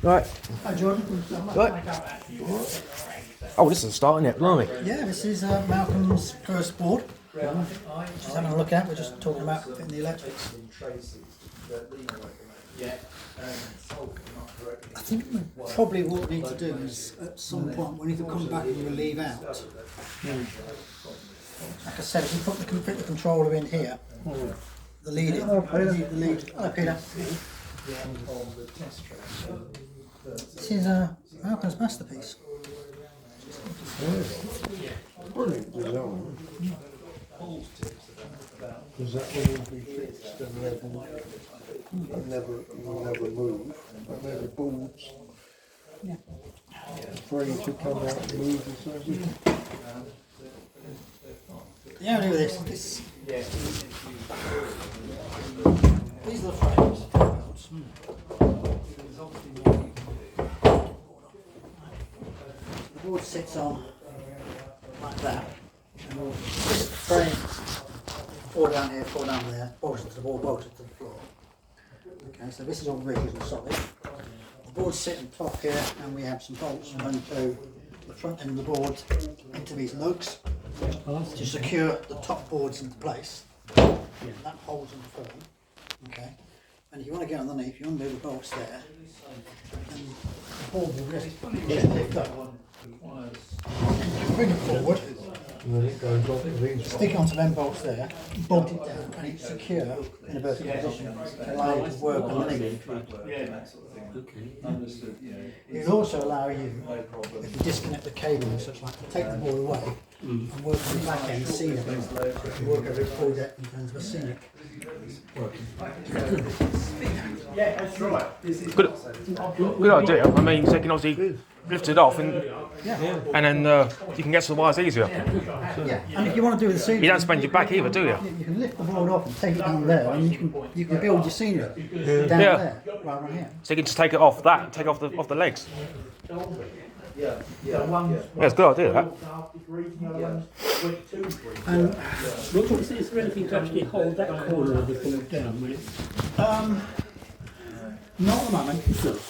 Right. Hi Jordan. Right. Oh, this is a start, isn't it? Blimey. Yeah, this is Malcolm's first board. Just having a look at. We're just talking about fitting the electrics. I think probably what we need to do is at some point we need to come back and relieve out. Like I said, if you put the controller in here, the lead in, the lead. Hello Peter. This is Malcolm's masterpiece. Brilliant design. Because that will all be fixed and level and never move. And then the boards free to come out and move and so on. Yeah, I'll do this. These are the frames. The board sits on like that. And we'll twist the frame, four down here, four down there, bolted to the wall, bolted to the floor. Okay, so this is all rigid and solid. The boards sit on top here, and we have some bolts run through the front end of the board into these lugs to secure the top boards into place. That holds them firm. Okay, and if you want to get underneath, you undo the bolts there, and the board will lift up. Bring it forward. And then it goes off of these. Stick it onto them bolts there, bolt it down, and it's secure in a vertical position to allow you to work underneath. It'll also allow you, if you disconnect the cable and such like, to take the board away and work on the back end scenic. Work over it full depth in terms of a scenic. Good idea. I mean, so you can obviously lift it off and then you can get to the wires easier. Yeah, and if you want to do the scenery, You don't spend your back either, do you? you can lift the board off and take it down there, and you can build your scenery down there rather than here. So you can just take it off that, take it off the legs. Yeah, it's a good idea, that. And Is there anything to actually hold that corner of the board down with? not at the moment.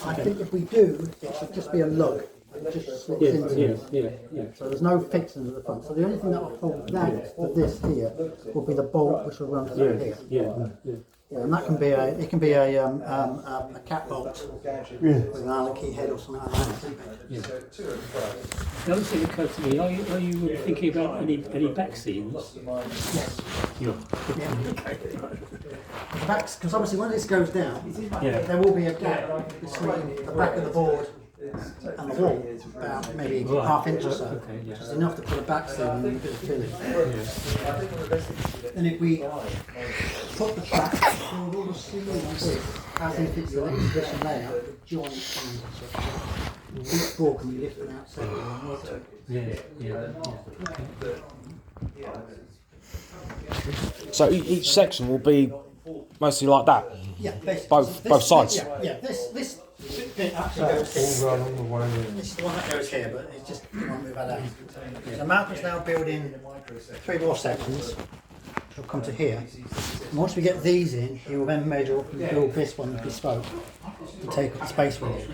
I think if we do, it should just be a lug. It just slips into it. So there's no fixing at the front. So the only thing that will hold that for this here will be the bolt which will run through here. Yeah, and that can be a cat bolt with an Allen key head or something like that. The other thing that occurred to me, are you thinking about any back seams? Yes. Yeah. The backs, because obviously when this goes down, there will be a gap between the back of the board and the wall, about maybe half inch or so, which is enough to put a back seam and a bit of filling. And if we put the track through all the ceiling like this, as if it's the next position there, with joint lines and such, each board can be lifted out separately and worked on. So each section will be mostly like that. Yeah, basically. Both sides. This bit actually goes here. All run all the way in. This is the one that goes here, but it's just you won't move that out. So Malcolm's now building 3 more sections, which will come to here. And once we get these in, he will then measure up and build this one bespoke and take up the space with it.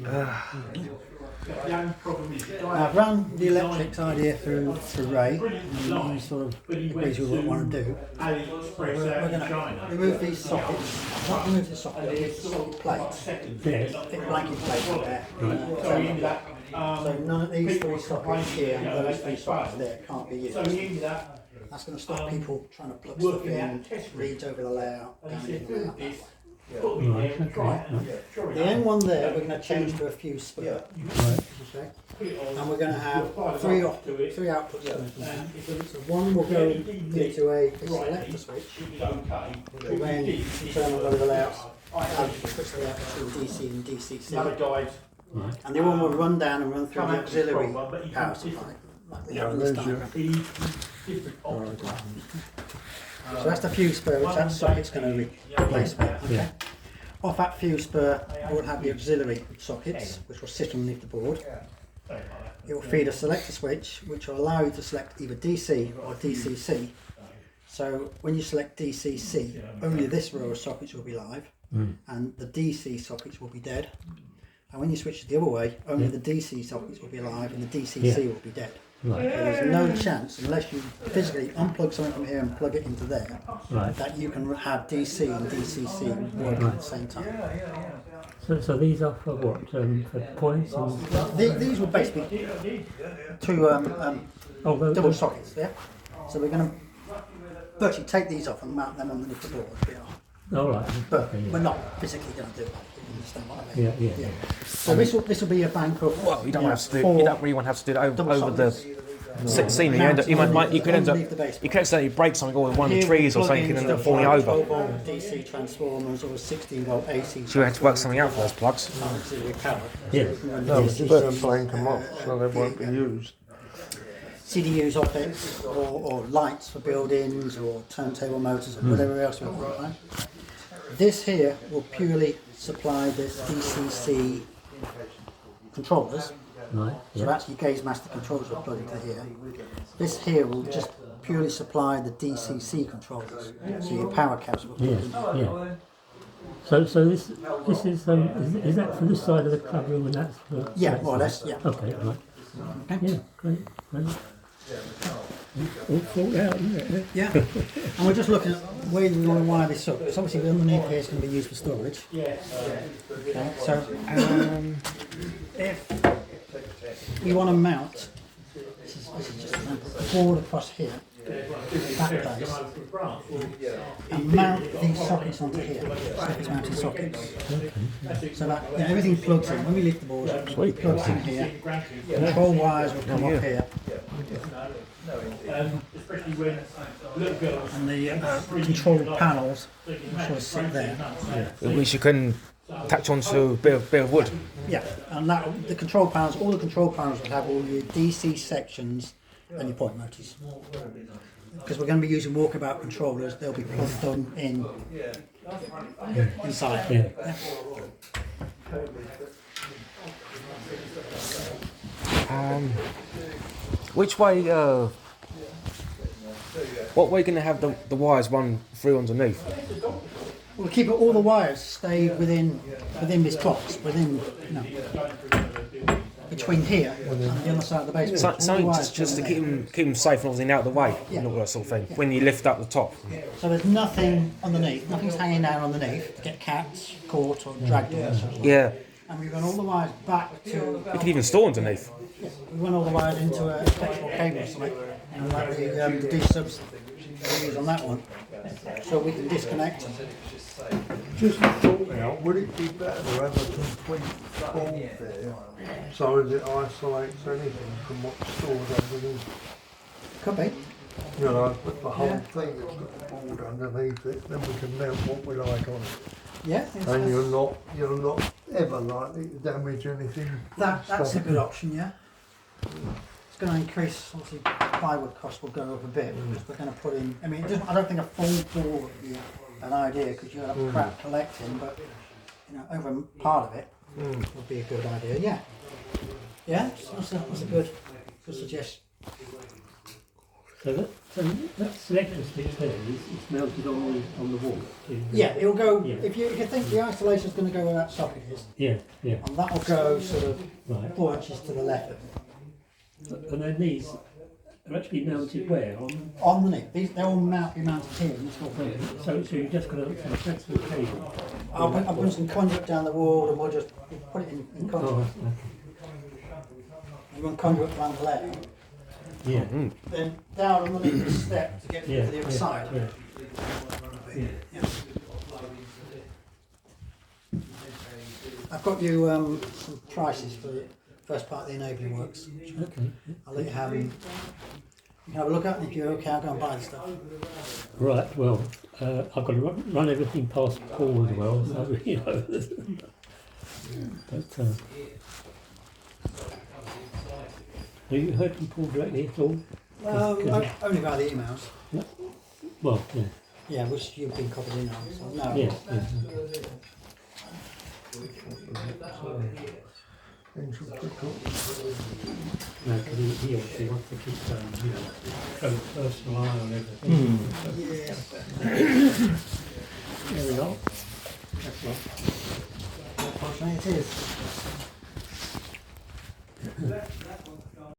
Now, I've run the electrics idea through Ray, and he sort of agrees with what we want to do. We're going to remove these sockets, not remove the socket, remove the socket plates, thick blanket plates there. So none of these 3 sockets here and those 3 sockets there can't be used. That's going to stop people trying to plug stuff in, read over the layout, down into the layout. The end one there we're going to change to a fuse spur. Okay. And we're going to have 3 outputs coming from that. So one will go into a selector switch, which will then turn over the layouts and switch the out between DC and DCC. And the other one will run down and run through the auxiliary power supply, like we have in this diagram. So that's the fuse spur which that socket's going to replace with. Okay. Off that fuse spur, we'll have the auxiliary sockets, which will sit underneath the board. It will feed a selector switch, which will allow you to select either DC or DCC So when you select DCC, only this row of sockets will be live, and the DC sockets will be dead. And when you switch it the other way, only the DC sockets will be alive and the DCC will be dead. Right. So there's no chance, unless you physically unplug something from here and plug it into there, Right. that you can have DC and DCC working at the same time. So these are for what? For points and. These were basically two double sockets, yeah? So we're going to virtually take these off and mount them underneath the board. All right. But Okay, yeah. we're not physically going to do that. You understand what I mean? Yeah. So this will be a bank of. Well, you don't have to do. four You don't really want to have to do it double over the sockets. ceiling. You could end up. Underneath the base. You could accidentally break something or one of the Here trees we or plug something in and end up stuff falling like over. 12-volt DC transformers or 16-volt AC. So you had to work something out for those plugs. Auxiliary power. Yeah. No, but just don't blank them off so they won't be used. CDUs, OPEX, or lights for buildings, or turntable motors, or whatever else we want. Right? This here will purely supply this DCC controllers. Right. So Yeah. actually gaze master controllers will plug into here. This here will just purely supply the DCC controllers. So your power caps will plug Yeah. in. Yeah. So this is that for this side of the club room and that's for. Yeah, more or less, yeah. Okay. Right. Okay. Yeah. Great. All thought out, isn't it? Yeah, and we're just looking at where we want to wire this up. Because obviously underneath here is going to be used for storage. Okay, so if we want to mount, this is just a board across here, that place, and mount these sockets onto here, sockets mounting sockets. So that everything plugs in. When we lift the board, it plugs in here. Control wires will come up here. And the control panels will sort of sit there. At least you can attach onto a bit of wood. Yeah, and that the control panels, all the control panels will have all your DC sections and your point motors. Because we're going to be using walkabout controllers, they'll be plugged in inside. Yeah. Which way? What way are you going to have the wires run through underneath? We'll keep all the wires stay within this box, between here and the other side of the basement. All the Something wires just to go keep in them safe and everything out of the way, Yeah. and all that sort of thing. When you lift up the top. there. So there's nothing underneath, nothing's hanging down underneath to get cats caught or dragged in. Yeah, And we run all the wires back to. you could even store underneath. We run all the wires into a electrical cable or something, and like the D subs we use on that one, so we can disconnect them. Just a thought now, would it be better to have a complete board there so that it isolates anything from what's stored underneath? Could be. You know, put the whole thing that's got the board underneath it, then we can mount what we like on it. Yeah, And you're not ever likely to damage anything. that's a good option. Yeah, it's going to increase. Obviously, plywood costs will go up a bit because we're going to put in. I mean, I don't think a full board would be an idea because you'll have crap collecting, but over part of it would be a good idea. Yeah, yeah, that's a good suggestion. So that selection stick there is mounted on the wall. Yeah, it'll go. Yeah. If you think the isolation is going to go where that socket is, Yeah. and that will go sort of Right. 4 inches to the left. And then these are actually mounted where? On the neck, they're all be mounted here in this whole thing. So you've just got to transfer the cable. I'll put some conduit down the wall and we'll just put it in conduit. Oh, You run conduit around the leg, yeah. then down underneath the step to get to the other side. Yeah. I've got you some prices for the first part of the enabling works. Okay. I'll let you have them. You can have a look at it, and if you're okay, I'll go and buy the stuff. Right. Well, I've got to run everything past Paul as well. So But have you heard from Paul directly at all? Only by the emails. Well, yeah. Yeah, which you've been copied in on. So no. Yeah. Centrifugal. No, because he obviously wants to keep, close personal eye on everything. Yeah. There we go. That's Unfortunately it is.